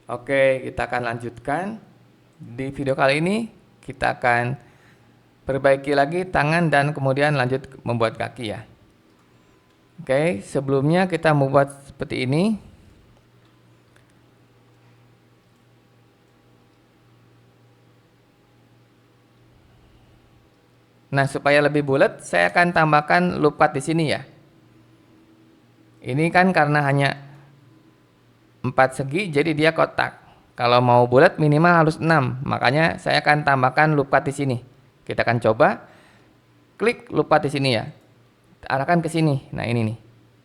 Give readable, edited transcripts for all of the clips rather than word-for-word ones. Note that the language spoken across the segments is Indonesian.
Oke, kita akan lanjutkan. Di video kali ini kita akan perbaiki lagi tangan dan kemudian lanjut membuat kaki ya. Oke, sebelumnya kita membuat seperti ini. Nah, supaya lebih bulat, saya akan tambahkan loop cut di sini ya. Ini kan karena hanya 4 segi, jadi dia kotak. Kalau mau bulat minimal harus 6, makanya saya akan tambahkan loop cut di sini. Kita akan coba, klik loop cut di sini ya. Arahkan ke sini. Nah ini nih,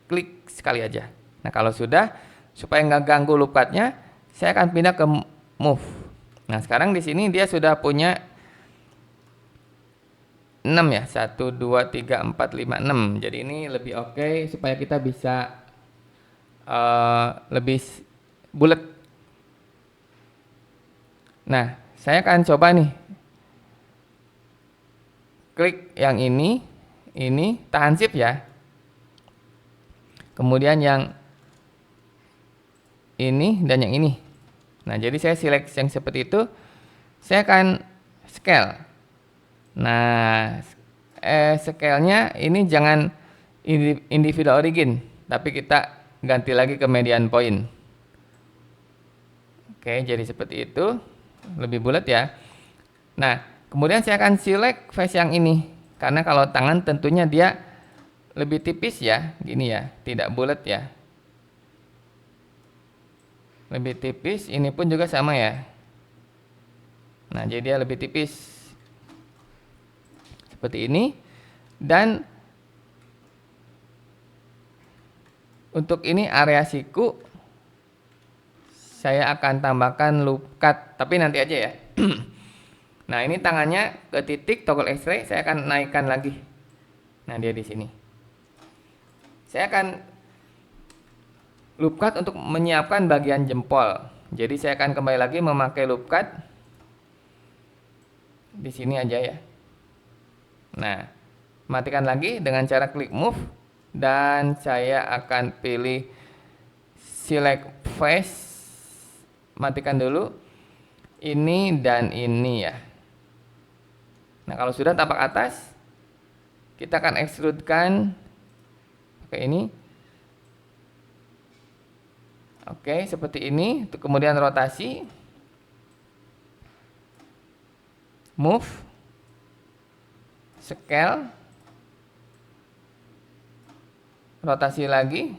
klik sekali aja. Nah kalau sudah, supaya nggak ganggu loop cut-nya, saya akan pindah ke move. Nah sekarang di sini dia sudah punya 6 ya, 1, 2, 3, 4, 5, 6. Jadi ini lebih oke supaya kita bisa lebih bulat. Nah saya akan coba nih, klik yang ini tahan shift ya. Kemudian yang ini dan yang ini. Nah jadi saya select yang seperti itu, saya akan scale. Nah scale-nya ini jangan individual origin, tapi kita ganti lagi ke median point. Oke, jadi seperti itu, lebih bulat ya. Nah kemudian saya akan select face yang ini, karena kalau tangan tentunya dia lebih tipis ya, gini ya, tidak bulat ya, lebih tipis. Ini pun juga sama ya. Nah jadi dia lebih tipis seperti ini. Dan untuk ini area siku saya akan tambahkan loop cut, tapi nanti aja ya. Nah ini tangannya ke titik toggle X-ray, saya akan naikkan lagi. Nah dia di sini. Saya akan loop cut untuk menyiapkan bagian jempol. Jadi saya akan kembali lagi memakai loop cut di sini aja ya. Nah, matikan lagi dengan cara klik move dan saya akan pilih select face. Matikan dulu ini dan ini ya. Nah, kalau sudah tapak atas, kita akan extrudekan pakai ini. Oke, seperti ini. Kemudian rotasi, move, scale, rotasi lagi,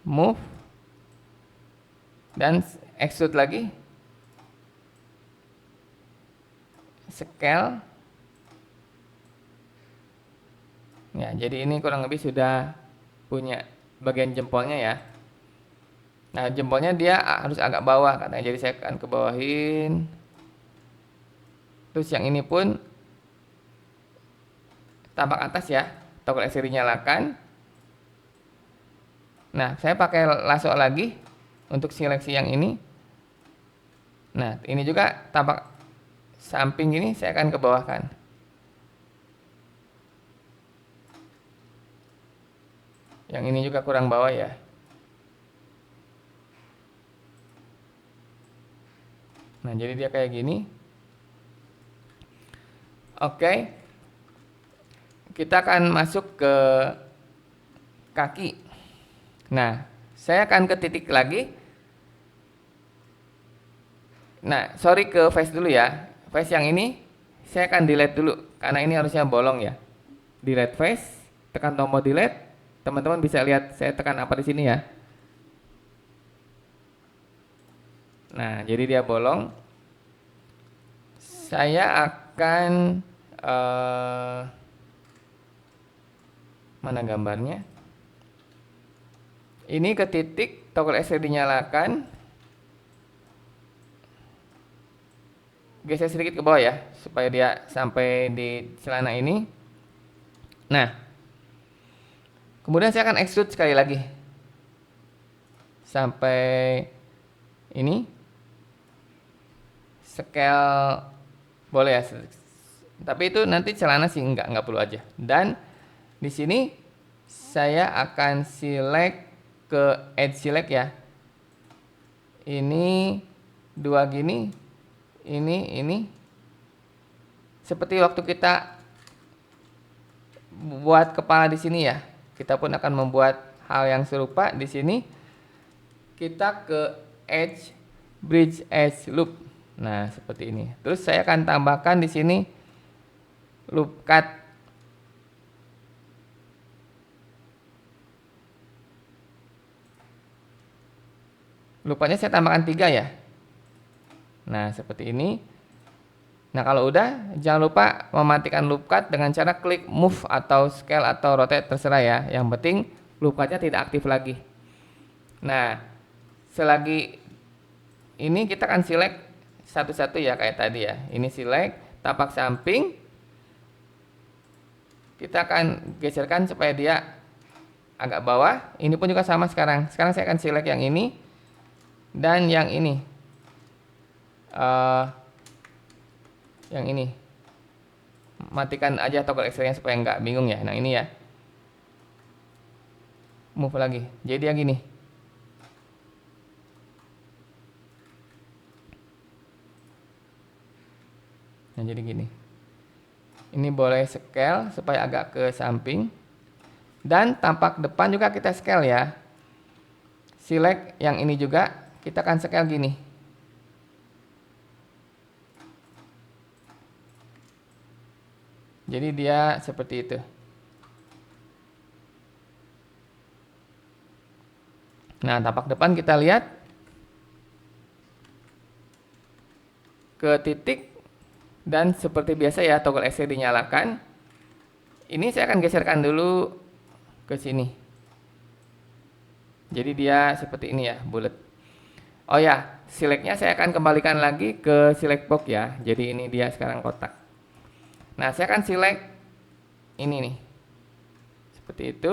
move, dan extrude lagi, scale. Ya, jadi ini kurang lebih sudah punya bagian jempolnya ya. Nah, jempolnya dia harus agak bawah katanya, jadi saya akan ke bawahin. Terus yang ini pun tapak atas ya, toggle X-ray nyalakan. Nah, saya pakai lasso lagi untuk seleksi yang ini. Nah, ini juga tapak samping ini saya akan ke bawahkan. Yang ini juga kurang bawah ya. Nah, jadi dia kayak gini. Oke. Kita akan masuk ke kaki. Nah, saya akan ke titik lagi. Nah, sorry, ke face dulu ya. Face yang ini saya akan delete dulu karena ini harusnya bolong ya. Delete face, tekan tombol delete. Teman-teman bisa lihat saya tekan apa di sini ya. Nah, jadi dia bolong. Saya akan mana gambarnya? Ini ke titik, toggle X-ray dinyalakan. Geser sedikit ke bawah ya, supaya dia sampai di celana ini. Nah, kemudian saya akan extrude sekali lagi sampai ini. Scale boleh ya, tapi itu nanti celana sih nggak perlu aja. Dan di sini saya akan select ke edge select ya. ini 2 gini, ini. Seperti waktu kita buat kepala di sini ya. Kita pun akan membuat hal yang serupa di sini. Kita ke edge, bridge edge loop. Nah, seperti ini. Terus saya akan tambahkan di sini loop cut. Loop-nya saya tambahkan 3 ya. Nah, seperti ini. Nah, kalau udah, jangan lupa mematikan loop cut dengan cara klik move atau scale atau rotate, terserah ya. Yang penting loop cut-nya tidak aktif lagi. Nah, selagi ini kita akan select satu-satu ya kayak tadi ya. Ini select, tapak samping. Kita akan geserkan supaya dia agak bawah. Ini pun juga sama sekarang. Sekarang saya akan select yang ini dan yang ini. Yang ini. Matikan aja toggle X-ray-nya supaya nggak bingung ya. Nah, ini ya. Move lagi. Jadi yang gini. Nah, jadi gini. Ini boleh scale supaya agak ke samping. Dan tampak depan juga kita scale ya. Select yang ini juga, kita akan scale gini. Jadi dia seperti itu. Nah, tampak depan kita lihat ke titik. Dan seperti biasa ya, toggle X-ray dinyalakan. Ini saya akan geserkan dulu ke sini. Jadi dia seperti ini ya, bulat. Oh ya, selectnya saya akan kembalikan lagi ke select box ya. Jadi ini dia sekarang kotak. Nah, saya akan select ini nih. Seperti itu.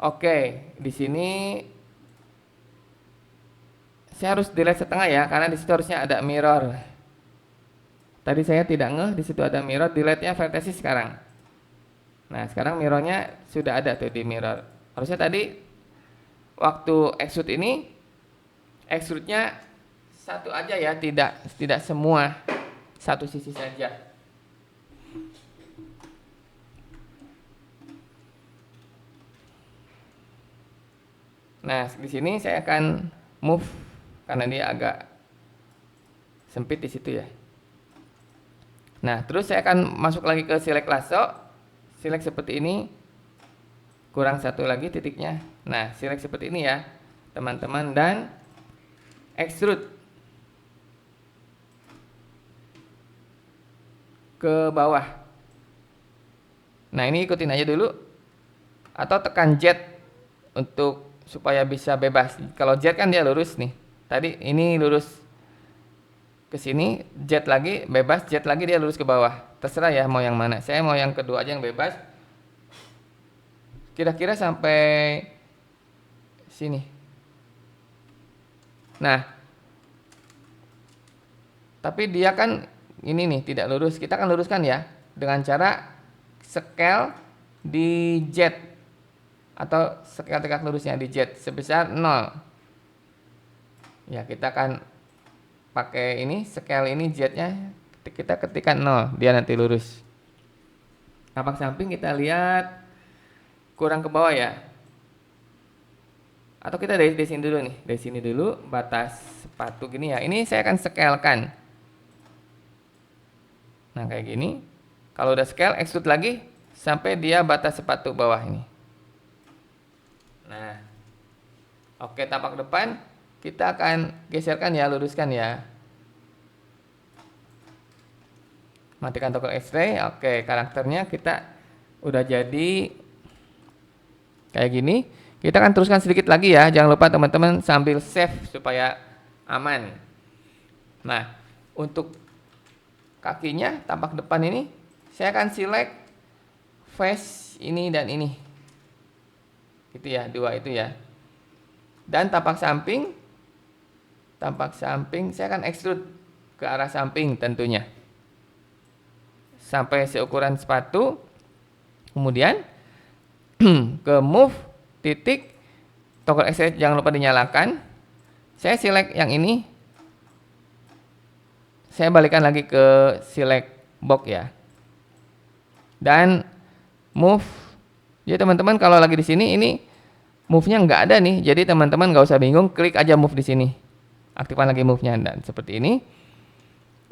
Oke, di sini saya harus delete setengah ya, karena di situ harusnya ada mirror. Tadi saya tidak ngeh di situ ada mirror, delete-nya vertesis sekarang. Nah, sekarang mirrornya sudah ada tuh di mirror. Harusnya tadi waktu extrude ini extrude-nya satu aja ya, tidak semua, satu sisi saja. Nah, di sini saya akan move karena dia agak sempit di situ ya. Nah, terus saya akan masuk lagi ke select lasso. Select seperti ini. Kurang satu lagi titiknya. Nah, select seperti ini ya, teman-teman, dan extrude ke bawah. Nah, ini ikutin aja dulu. Atau tekan Z untuk supaya bisa bebas. Kalau Z kan dia lurus nih. Tadi ini lurus ke sini, Z lagi bebas, Z lagi dia lurus ke bawah. Terserah ya mau yang mana. Saya mau yang kedua aja yang bebas. Kira-kira sampai sini. Nah, tapi dia kan ini nih tidak lurus. Kita akan luruskan ya dengan cara scale di Z atau scale tegak lurusnya di Z sebesar 0. Ya, kita akan pakai ini scale ini Z-nya kita ketikkan 0, dia nanti lurus. Tapak samping kita lihat kurang ke bawah ya. Atau kita dari sini dulu nih, dari sini dulu batas sepatu gini ya. Ini saya akan scalekan. Nah, kayak gini. Kalau udah scale, extrude lagi sampai dia batas sepatu bawah ini. Nah, oke, tapak depan kita akan geserkan ya, luruskan ya. Matikan toggle X-ray. Oke, karakternya kita udah jadi kayak gini. Kita akan teruskan sedikit lagi ya. Jangan lupa teman-teman sambil save supaya aman. Nah, untuk kakinya tampak depan ini saya akan select face ini dan ini. Gitu ya, dua itu ya. Dan tampak samping saya akan extrude ke arah samping tentunya. Sampai seukuran sepatu. Kemudian ke move titik Toggle extrude jangan lupa dinyalakan. Saya select yang ini. Saya balikan lagi ke select box ya. Dan move. Jadi teman-teman kalau lagi di sini ini move-nya nggak ada nih. Jadi teman-teman nggak usah bingung, klik aja move di sini. Aktifkan lagi move-nya dan seperti ini.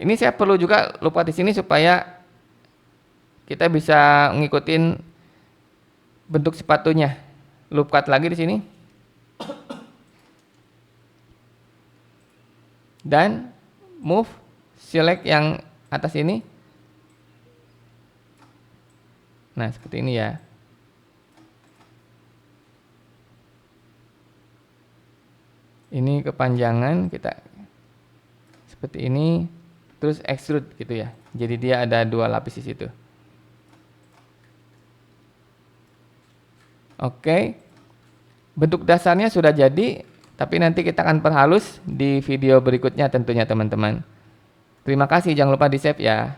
Ini saya perlu juga lupa di sini supaya kita bisa ngikutin bentuk sepatunya. Loop cut lagi di sini. Dan move, select yang atas ini. Nah, seperti ini ya. Ini kepanjangan kita seperti ini, terus extrude gitu ya. Jadi dia ada dua lapis di situ. Oke. Bentuk dasarnya sudah jadi, tapi nanti kita akan perhalus di video berikutnya tentunya teman-teman. Terima kasih, jangan lupa di-save ya.